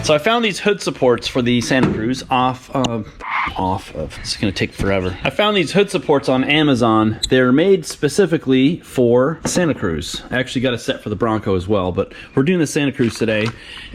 So I found these hood supports for the Santa Cruz it's gonna take forever. I found these hood supports on Amazon. They're made specifically for Santa Cruz. I actually got a set for the Bronco as well, but we're doing the Santa Cruz today.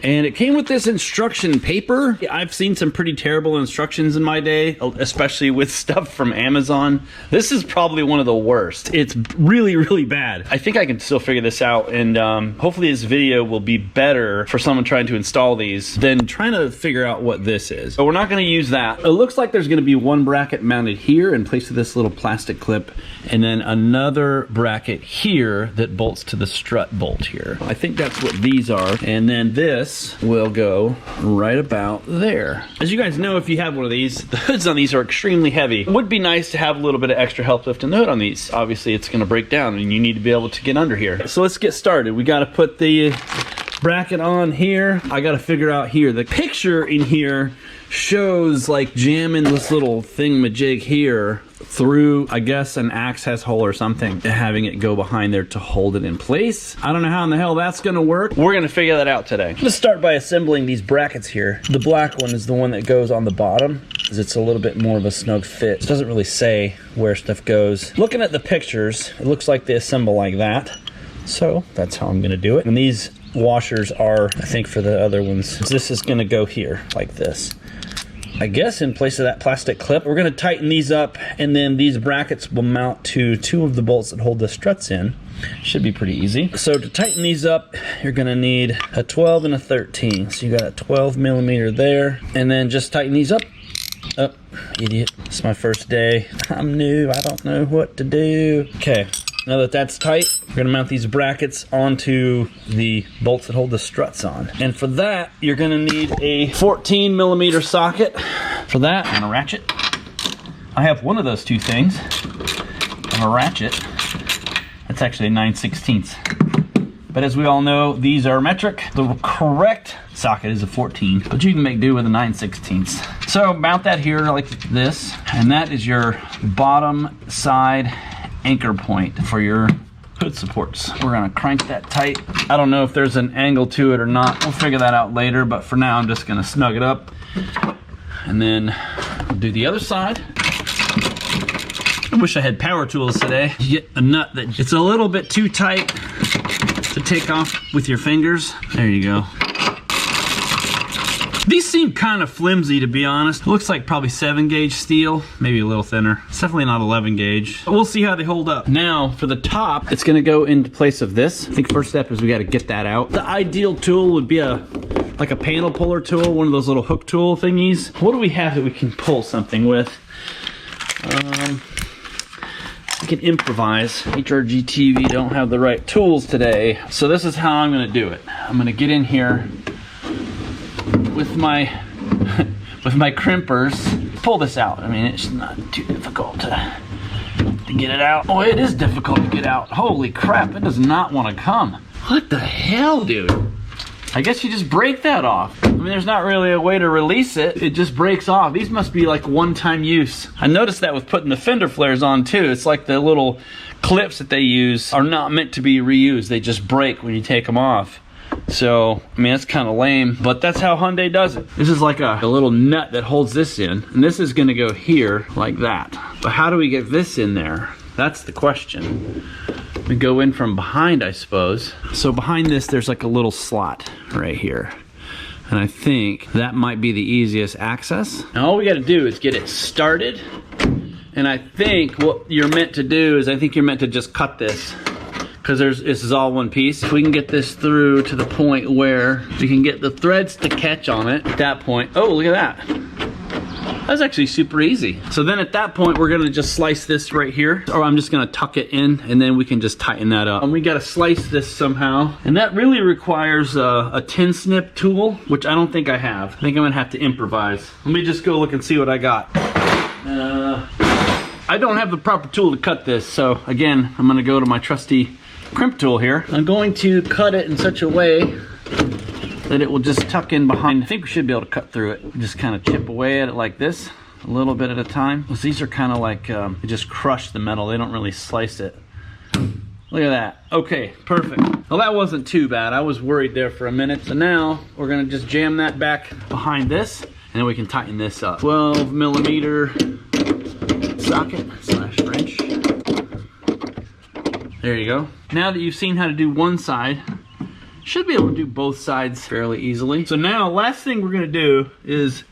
And it came with this instruction paper. I've seen some pretty terrible instructions in my day, especially with stuff from Amazon. This is probably one of the worst. It's really, really bad. I think I can still figure this out, and hopefully this video will be better for someone trying to install these than trying to figure out what this is. But we're not gonna use that. It looks like there's gonna be one bracket mounted here in place of this little plastic clip, and then another bracket here that bolts to the strut bolt here. I think that's what these are. And then this will go right about there. As you guys know, if you have one of these, the hoods on these are extremely heavy. It would be nice to have a little bit of extra help lifting the hood on these. Obviously it's gonna break down and you need to be able to get under here. So let's get started. We gotta put the bracket on here. I gotta figure out here. The picture in here shows like jamming this little thingamajig here through, I guess, an access hole or something, and having it go behind there to hold it in place. I don't know how in the hell that's gonna work. We're gonna figure that out today. Let's start by assembling these brackets here. The black one is the one that goes on the bottom, because it's a little bit more of a snug fit. It doesn't really say where stuff goes. Looking at the pictures, it looks like they assemble like that. So that's how I'm gonna do it. And these washers are, I think, for the other ones. This is gonna go here like this, I guess, in place of that plastic clip. We're gonna tighten these up, and then these brackets will mount to two of the bolts that hold the struts in. Should be pretty easy. So to tighten these up, you're gonna need a 12 and a 13. So you got a 12 millimeter there, and then just tighten these up. Oh, idiot, it's my first day. I'm new, I don't know what to do. Okay. Now that that's tight, we're gonna mount these brackets onto the bolts that hold the struts on. And for that, you're gonna need a 14 millimeter socket. For that, and a ratchet. I have one of those two things, and a ratchet. That's actually a 9/16. But as we all know, these are metric. The correct socket is a 14, but you can make do with a 9/16. So mount that here like this, and that is your bottom side anchor point for your hood supports. We're gonna crank that tight. I don't know if there's an angle to it or not. We'll figure that out later, but for now I'm just gonna snug it up. And then do the other side. I wish I had power tools today. You get a nut that it's a little bit too tight to take off with your fingers. There you go. These seem kind of flimsy, to be honest. It looks like probably 7 gauge steel, maybe a little thinner. It's definitely not 11 gauge. But we'll see how they hold up. Now for the top, it's gonna go into place of this. I think first step is we gotta get that out. The ideal tool would be like a panel puller tool, one of those little hook tool thingies. What do we have that we can pull something with? We can improvise. HRG TV don't have the right tools today. So this is how I'm gonna do it. I'm gonna get in here with my crimpers, pull this out. I mean, it's not too difficult to get it out. Oh, it is difficult to get out. Holy crap, it does not want to come. What the hell, dude? I guess you just break that off. I mean, there's not really a way to release it. It just breaks off. These must be like one-time use. I noticed that with putting the fender flares on too. It's like the little clips that they use are not meant to be reused. They just break when you take them off. So, I mean, that's kind of lame, but that's how Hyundai does it. This is like a little nut that holds this in, and this is gonna go here like that. But how do we get this in there? That's the question. We go in from behind, I suppose. So behind this, there's like a little slot right here. And I think that might be the easiest access. Now all we gotta do is get it started. And I think what you're meant to do is, I think you're meant to just cut this, because this is all one piece. If we can get this through to the point where we can get the threads to catch on it, at that point, oh, look at that. That's actually super easy. So then at that point, we're gonna just slice this right here, or I'm just gonna tuck it in, and then we can just tighten that up. And we gotta slice this somehow. And that really requires a tin snip tool, which I don't think I have. I think I'm gonna have to improvise. Let me just go look and see what I got. I don't have the proper tool to cut this, so again, I'm gonna go to my trusty crimp tool here. I'm going to cut it in such a way that it will just tuck in behind. I think we should be able to cut through it. Just kind of chip away at it like this, a little bit at a time. These are kind of like, they just crush the metal. They don't really slice it. Look at that. Okay, perfect. Well, that wasn't too bad. I was worried there for a minute. So now we're gonna just jam that back behind this, and then we can tighten this up. 12 millimeter socket slash wrench. There you go. Now that you've seen how to do one side, should be able to do both sides fairly easily. So now, last thing we're gonna do is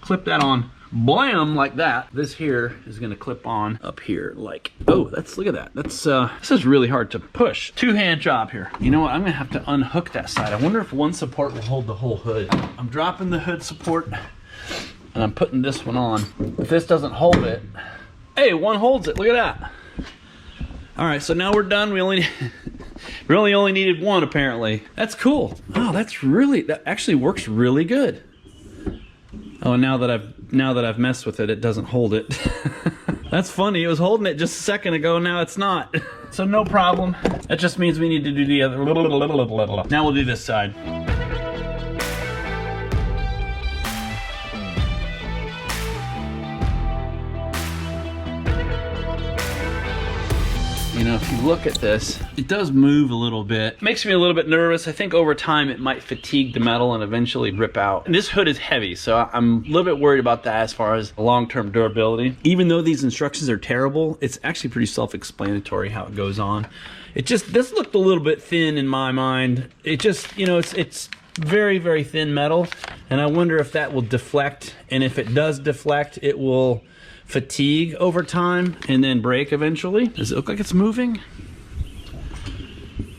clip that on. Blam, like that. This here is gonna clip on up here like, oh, look at that. That's, this is really hard to push. Two-hand job here. You know what, I'm gonna have to unhook that side. I wonder if one support will hold the whole hood. I'm dropping the hood support and I'm putting this one on. If this doesn't hold it, hey, one holds it, look at that. All right, so now we're done. We really only needed one apparently. That's cool. Oh, that actually works really good. Oh, now that I've messed with it, it doesn't hold it. That's funny. It was holding it just a second ago. Now it's not. So no problem. That just means we need to do the other. Now we'll do this side. You know, if you look at this, it does move a little bit. It makes me a little bit nervous. I think over time it might fatigue the metal and eventually rip out. And this hood is heavy, so I'm a little bit worried about that as far as long-term durability. Even though these instructions are terrible, it's actually pretty self-explanatory how it goes on. This looked a little bit thin in my mind. It just, you know, it's very, very thin metal, and I wonder if that will deflect, and if it does deflect, it will fatigue over time and then break eventually. Does it look like it's moving?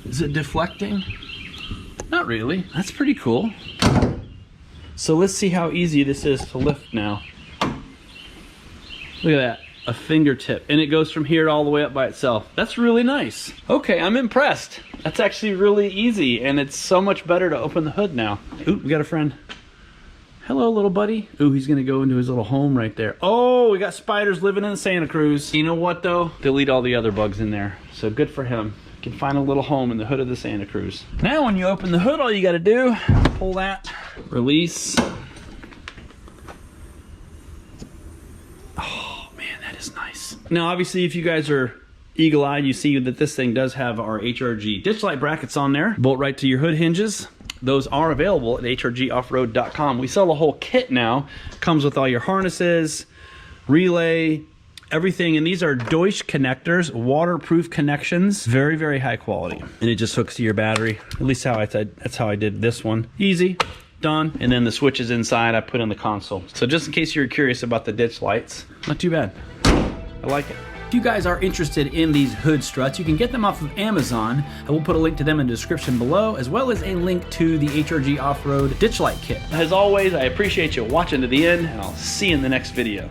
Is it deflecting? Not really. That's pretty cool. So let's see how easy this is to lift now. Look at that, a fingertip, and it goes from here all the way up by itself. That's really nice. Okay, I'm impressed. That's actually really easy, and it's so much better to open the hood now. Ooh, we got a friend. Hello, little buddy. Ooh, he's gonna go into his little home right there. Oh, we got spiders living in Santa Cruz. You know what though? Delete all the other bugs in there. So good for him. Can find a little home in the hood of the Santa Cruz. Now when you open the hood, all you gotta do, pull that, release. Oh man, that is nice. Now obviously if you guys are eagle-eyed, you see that this thing does have our HRG ditch light brackets on there. Bolt right to your hood hinges. Those are available at hrgoffroad.com. We sell a whole kit now. Comes with all your harnesses, relay, everything. And these are Deutsch connectors, waterproof connections. Very, very high quality. And it just hooks to your battery. At least that's how I did this one. Easy, done. And then the switches inside I put in the console. So just in case you're curious about the ditch lights, not too bad. I like it. If you guys are interested in these hood struts, you can get them off of Amazon. I will put a link to them in the description below, as well as a link to the HRG Off-Road Ditch Light Kit. As always, I appreciate you watching to the end, and I'll see you in the next video.